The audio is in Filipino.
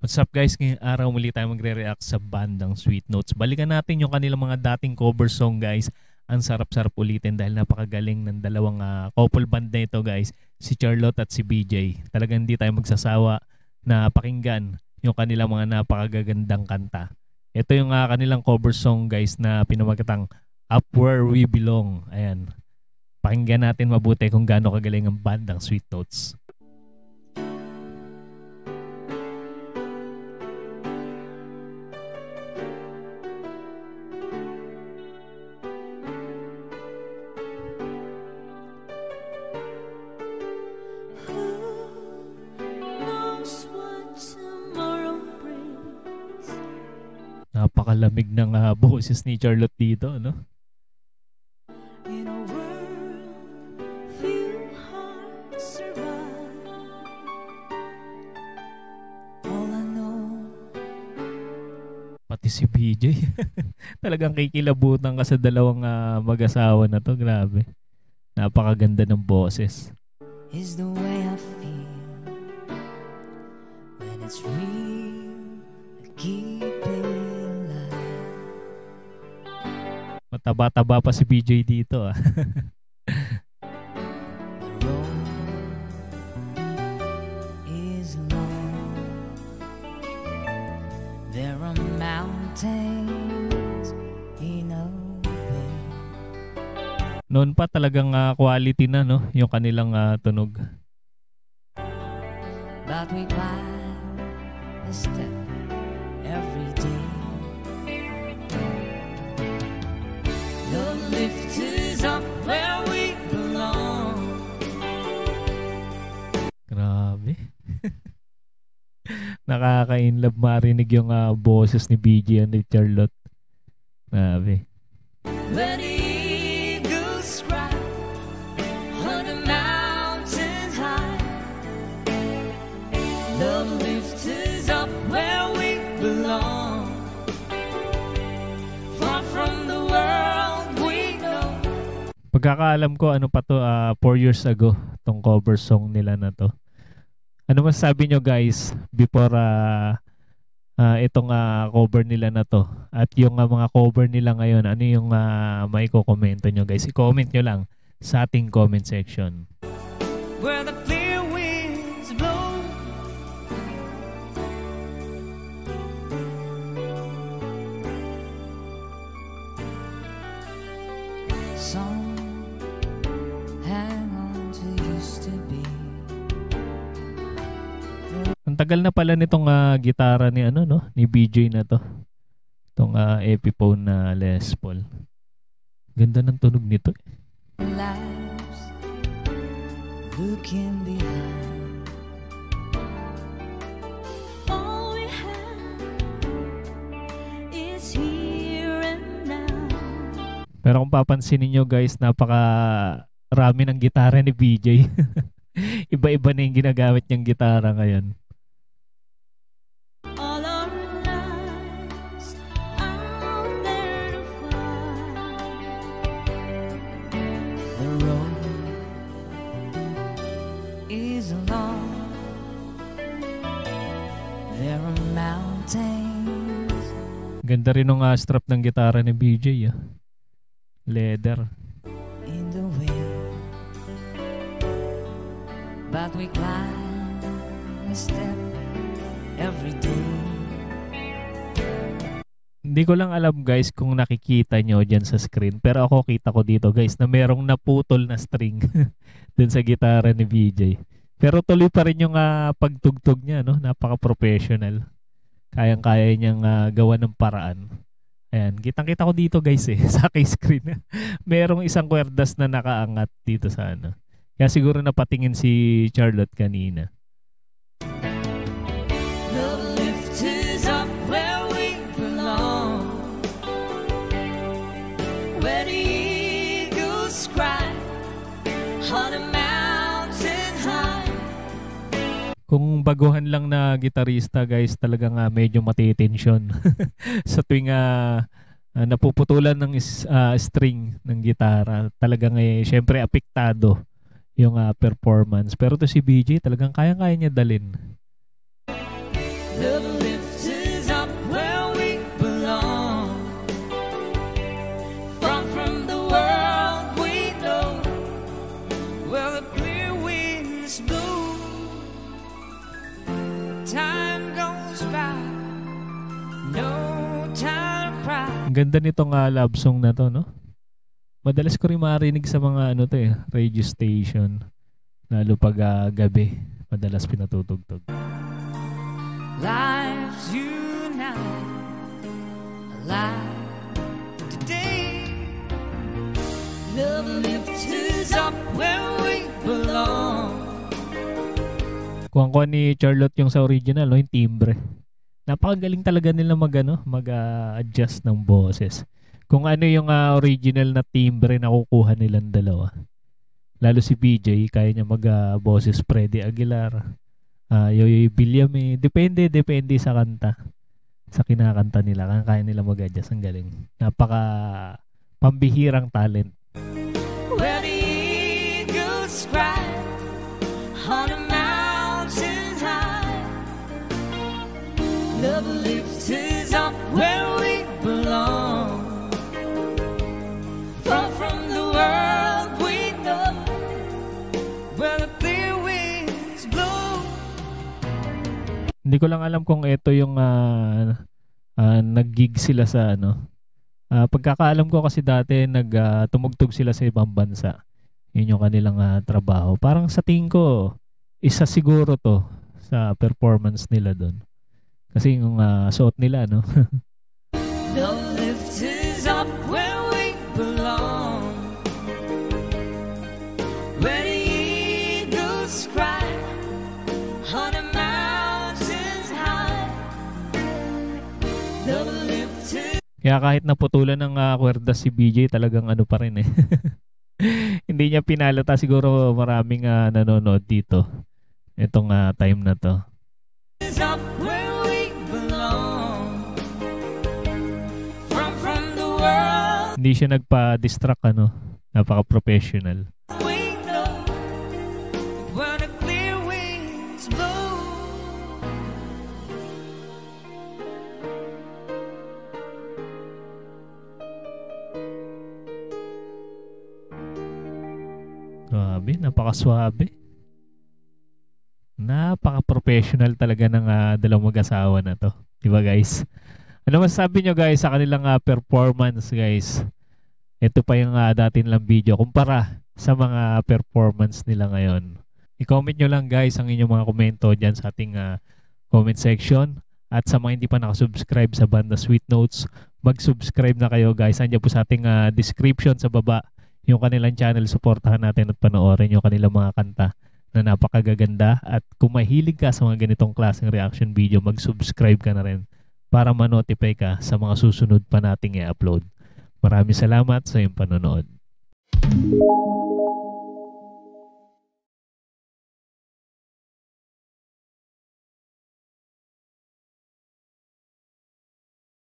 What's up guys? Ngayong araw muli tayo magre-react sa bandang Sweet Notes. Balikan natin yung kanilang mga dating cover song guys. Ang sarap-sarap ulitin dahil napakagaling ng dalawang couple band na ito guys. Si Charlotte at si BJ. Talagang hindi tayo magsasawa na pakinggan yung kanilang mga napakagagandang kanta. Ito yung kanilang cover song guys na pinamagatang Up Where We Belong. Ayan. Pakinggan natin mabuti kung gaano kagaling ang bandang Sweet Notes. Napakalamig ng boses ni Charlotte dito, no? Pati si BJ. Talagang kikilabutan ka sa dalawang mag-asawa na to. Grabe. Napakaganda ng boses. Is the way I feel when it's real, keeping mataba-taba pa si BJ dito ah. The road is long. There are mountains in a way. Noon pa talagang quality na no yung kanilang tunog. But we climb a step every day. The lift is up where we belong. Grabe. Nakaka-inlove marinig yung boses ni BJ and ni Charlotte. Grabe. Where the eagles cry on the mountain high. The lift is up where we belong. Far from the world. Pagkakaalam ko, ano pa to, 4 years ago, tong cover song nila na to. Ano masasabi nyo guys, before itong cover nila na to, at yung mga cover nila ngayon, ano yung maiko-komento nyo guys? I-comment nyo lang sa ating comment section. Where the clear winds blow. Some ang tagal na pala nitong gitara ni ano no, ni BJ na to. Tong Epiphone na Les Paul. Ganda ng tunog nito. Lives looking behind. All we have is here and now. Pero kung papansinin nyo guys, napaka rami ng gitara ni BJ. Iba-iba na yung ginagamit niyang gitara ngayon. All our lives out there to find. The road is long. There are mountains. Ganda rin ng strap ng gitara ni BJ. Leather. In the way. But we climb a step every day. Hindi ko lang alam guys kung nakikita nyo dyan sa screen. Pero ako kita ko dito guys na merong naputol na string dun sa gitara ni BJ. Pero tuloy pa rin yung pagtugtog niya. No? Napaka-professional. Kayang-kaya niyang gawa ng paraan. Ayan, kitang-kita ko dito guys sa aking screen. Merong isang kwerdas na nakaangat dito sa ano. Kaya siguro napatingin si Charlotte kanina. The lift is up where we belong. Where the eagles cry on a mountain high. Kung baguhan lang na gitarista guys, talagang medyo matitensyon. Sa tuwing napuputulan ng string ng gitara, talagang syempre apektado yung performance. Pero to si BJ talagang kaya-kaya niya dalin. The Ang ganda nitong love song na to, no? Madalas ko rin marinig sa mga ano to eh, radio station. Lalo pag gabi, madalas pinatutugtog. Life's unite, alive today. Love lifts us up where we belong. Kuha ni Charlotte yung sa original, no? Yung timbre. Napakagaling talaga nila mag-adjust ng boses. Kung ano yung original na timbre na kukuha nilang dalawa. Lalo si BJ, kaya niya mag-boses Freddy Aguilar, Yoyoy Villame. Depende sa kanta. Sa kinakanta nila, kaya nila mag-adjust. Ang galing. Napaka pambihirang talent. Where the eagles cry on a mountain high. Love lifts us up where we belong. Far from the world we know, where the clear winds blow. Hindi ko lang alam kung ito yung nag-gig sila sa ano. Pagkakaalam ko kasi dati tumugtog sila sa ibang bansa. Yun yung kanilang trabaho. Parang sa tingin ko, isa siguro to sa performance nila doon. Kasi yung suot nila, no? Love lifts us up where we belong. Where the eagles cry on a mountain high. Love lifts us. Kaya kahit naputulan ng kwerda si BJ, talagang ano pa rin eh. Hindi niya pinalata. Siguro maraming nanonood dito. Itong time na to. Up where we belong. From the world Hindi siya nagpa-distract ano. Napaka-professional. we know, where the clear winds blow. Grabe, napaka-swabe. Napaka-professional talaga ng dalawang mag-asawa na to. Diba guys? Ano masasabi nyo guys sa kanilang performance guys? Ito pa yung dati nilang video kumpara sa mga performance nila ngayon. I-comment nyo lang guys ang inyong mga komento dyan sa ating comment section. At sa mga hindi pa nakasubscribe sa Banda Sweet Notes, mag-subscribe na kayo guys. Andiyan po sa ating description sa baba yung kanilang channel. Supportahan natin at panoorin yung kanilang mga kanta na napakagaganda. At kung mahilig ka sa mga ganitong klaseng reaction video, mag-subscribe ka na rin para ma-notify ka sa mga susunod pa nating i-upload. Maraming salamat sa iyong panonood.